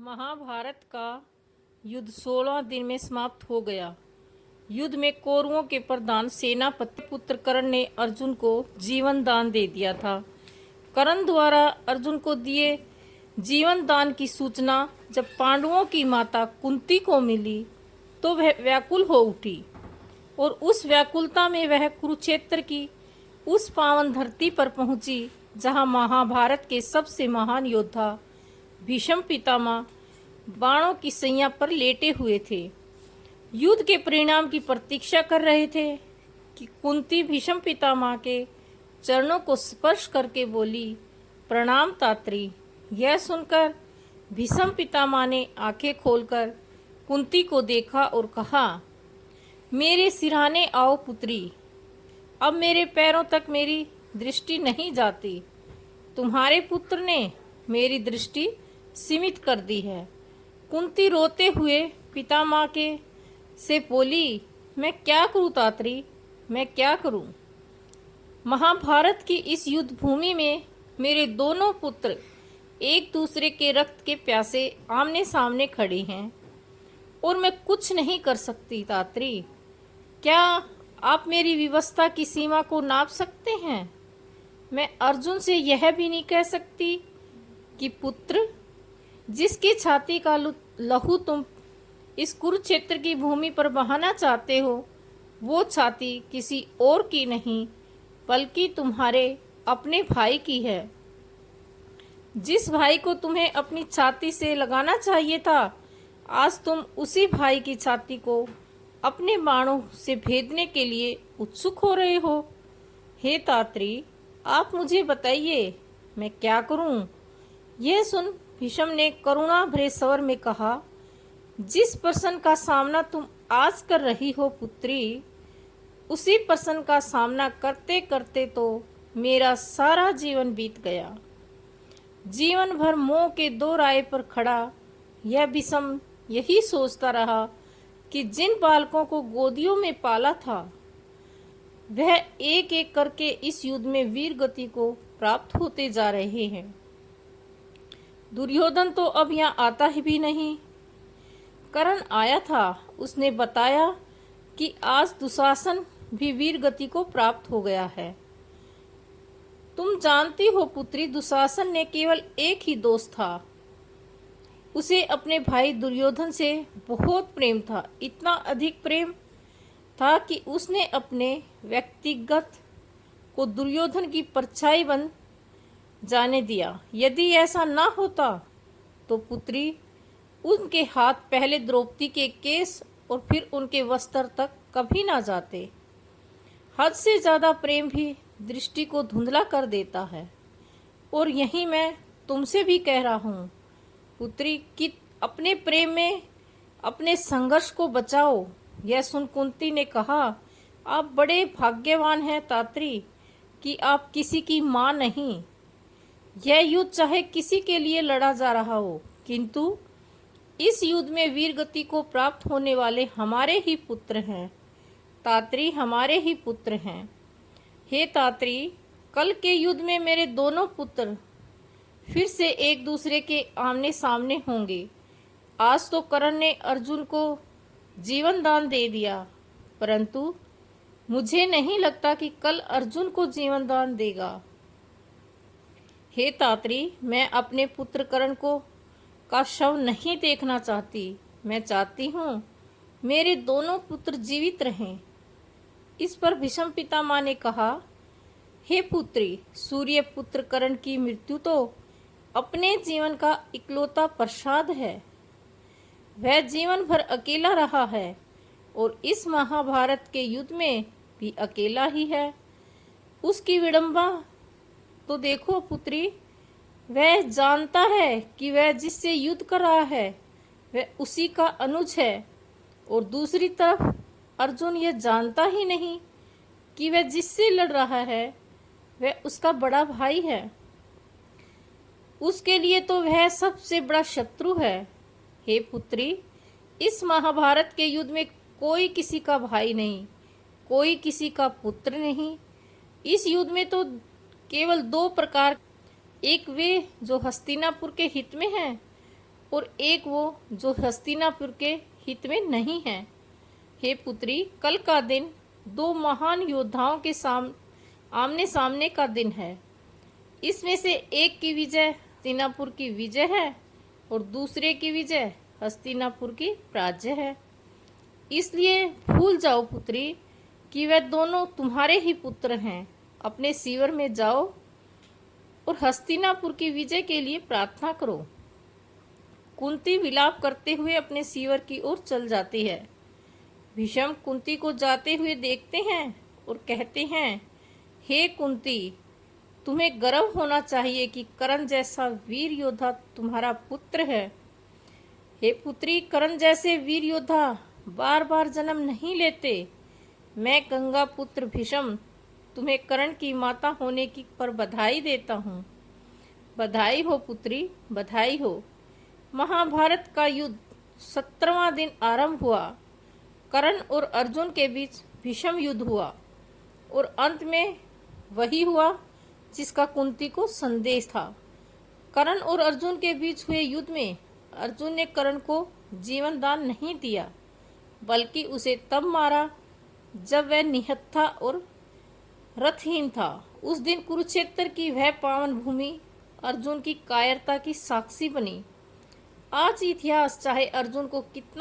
महाभारत का युद्ध 16 दिन में समाप्त हो गया। युद्ध में कौरवों के प्रधान सेनापति पुत्र कर्ण ने अर्जुन को जीवन दान दे दिया था। कर्ण द्वारा अर्जुन को दिए जीवन दान की सूचना जब पांडवों की माता कुंती को मिली तो वह व्याकुल हो उठी और उस व्याकुलता में वह कुरुक्षेत्र की उस पावन धरती पर पहुंची जहां महाभारत के सबसे महान योद्धा भीष्म पितामह बाणों की सैया पर लेटे हुए थे। युद्ध के परिणाम की प्रतीक्षा कर रहे थे कि कुंती भीष्म पितामह के चरणों को स्पर्श करके बोली, प्रणाम तात्री। यह सुनकर भीष्म पितामह ने आंखें खोलकर कुंती को देखा और कहा, मेरे सिरहाने आओ पुत्री। अब मेरे पैरों तक मेरी दृष्टि नहीं जाती। तुम्हारे पुत्र ने मेरी दृष्टि सीमित कर दी है। कुंती रोते हुए पितामह के से बोली, मैं क्या करूं तात्री, मैं क्या करूं। महाभारत की इस युद्ध भूमि में मेरे दोनों पुत्र एक दूसरे के रक्त के प्यासे आमने सामने खड़े हैं और मैं कुछ नहीं कर सकती तात्री। क्या आप मेरी विवशता की सीमा को नाप सकते हैं? मैं अर्जुन से यह भी नहीं कह सकती कि पुत्र, जिसकी छाती का लहू तुम इस कुरुक्षेत्र की भूमि पर बहाना चाहते हो, वो छाती किसी और की नहीं बल्कि तुम्हारे अपने भाई की है। जिस भाई को तुम्हें अपनी छाती से लगाना चाहिए था, आज तुम उसी भाई की छाती को अपने बाणों से भेदने के लिए उत्सुक हो रहे हो। हे तात्री, आप मुझे बताइए, मैं क्या करूं? यह सुन भीष्म ने करुणा भरे स्वर में कहा, जिस प्रश्न का सामना तुम आज कर रही हो पुत्री, उसी प्रश्न का सामना करते करते तो मेरा सारा जीवन बीत गया। जीवन भर मोह के दो राह पर खड़ा यह भीष्म यही सोचता रहा कि जिन बालकों को गोदियों में पाला था वह एक एक करके इस युद्ध में वीर गति को प्राप्त होते जा रहे हैं। दुर्योधन तो अब यहाँ आता ही भी नहीं। कर्ण आया था, उसने बताया कि आज दुशासन भी वीर गति को प्राप्त हो गया है। तुम जानती हो पुत्री, दुशासन ने केवल एक ही दोस्त था। उसे अपने भाई दुर्योधन से बहुत प्रेम था। इतना अधिक प्रेम था कि उसने अपने व्यक्तिगत को दुर्योधन की परछाई बन जाने दिया। यदि ऐसा ना होता तो पुत्री, उनके हाथ पहले द्रौपदी के केस और फिर उनके वस्त्र तक कभी ना जाते। हद से ज़्यादा प्रेम भी दृष्टि को धुंधला कर देता है। और यही मैं तुमसे भी कह रहा हूँ पुत्री कि अपने प्रेम में अपने संघर्ष को बचाओ। यह सुन कुंती ने कहा, आप बड़े भाग्यवान हैं तात्री कि आप किसी की माँ नहीं। यह युद्ध चाहे किसी के लिए लड़ा जा रहा हो, किंतु इस युद्ध में वीर गति को प्राप्त होने वाले हमारे ही पुत्र हैं तात्री, हमारे ही पुत्र हैं। हे तात्री, कल के युद्ध में मेरे दोनों पुत्र फिर से एक दूसरे के आमने सामने होंगे। आज तो कर्ण ने अर्जुन को जीवन दान दे दिया, परंतु मुझे नहीं लगता कि कल अर्जुन को जीवन दान देगा। हे तात्री, मैं अपने पुत्र कर्ण को का शव नहीं देखना चाहती। मैं चाहती हूँ मेरे दोनों पुत्र जीवित रहें। इस पर भीष्म पितामह ने कहा, हे पुत्री, सूर्य पुत्र कर्ण की मृत्यु तो अपने जीवन का इकलौता प्रसाद है। वह जीवन भर अकेला रहा है और इस महाभारत के युद्ध में भी अकेला ही है। उसकी विडंबना तो देखो पुत्री, वह जानता है कि वह जिससे युद्ध कर रहा है वह उसी का अनुज है, और दूसरी तरफ अर्जुन यह जानता ही नहीं कि वह जिससे लड़ रहा है वह उसका बड़ा भाई है। उसके लिए तो वह सबसे बड़ा शत्रु है। हे पुत्री, इस महाभारत के युद्ध में कोई किसी का भाई नहीं, कोई किसी का पुत्र नहीं। इस युद्ध में तो केवल दो प्रकार, एक वे जो हस्तिनापुर के हित में हैं और एक वो जो हस्तिनापुर के हित में नहीं है। हे पुत्री, कल का दिन दो महान योद्धाओं के आमने सामने का दिन है। इसमें से एक की विजय हस्तिनापुर की विजय है और दूसरे की विजय हस्तिनापुर की पराजय है। इसलिए भूल जाओ पुत्री कि वे दोनों तुम्हारे ही पुत्र हैं। अपने सीवर में जाओ और हस्तिनापुर की विजय के लिए प्रार्थना करो। कुंती विलाप करते हुए अपने सीवर की ओर चल जाती है। भीष्म कुंती को जाते हुए देखते हैं और कहते हैं, हे कुंती, तुम्हें गर्व होना चाहिए कि कर्ण जैसा वीर योद्धा तुम्हारा पुत्र है। हे पुत्री, कर्ण जैसे वीर योद्धा बार बार जन्म नहीं लेते। मैं गंगा पुत्र भीष्म तुम्हें कर्ण की माता होने की पर बधाई देता हूँ। बधाई हो पुत्री, बधाई हो। महाभारत का युद्ध 17वां दिन आरंभ हुआ। कर्ण और अर्जुन के बीच भीषण युद्ध हुआ और अंत में वही हुआ जिसका कुंती को संदेश था। कर्ण और अर्जुन के बीच हुए युद्ध में अर्जुन ने कर्ण को जीवन दान नहीं दिया, बल्कि उसे तब मारा जब वह निहत्था और रथहीन था। उस दिन कुरुक्षेत्र की वह पावन भूमि अर्जुन की कायरता की साक्षी बनी। आज इतिहास चाहे अर्जुन को कितना